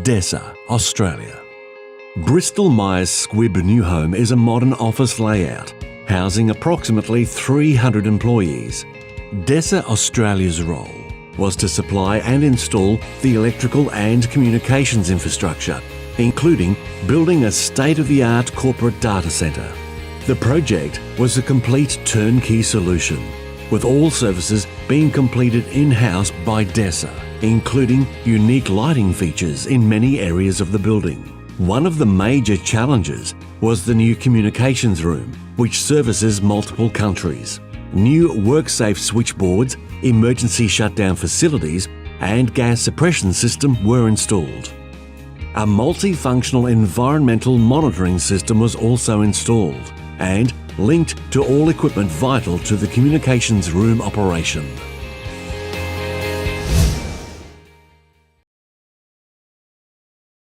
Dessa, Australia. Bristol Myers Squibb New Home is a modern office layout, housing approximately 300 employees. Dessa Australia's role was to supply and install the electrical and communications infrastructure, including building a state-of-the-art corporate data centre. The project was a complete turnkey solution, with all services being completed in-house by Dessa, including unique lighting features in many areas of the building. One of the major challenges was the new communications room, which services multiple countries. New WorkSafe switchboards, emergency shutdown facilities, and gas suppression system were installed. A multifunctional environmental monitoring system was also installed and linked to all equipment vital to the communications room operation.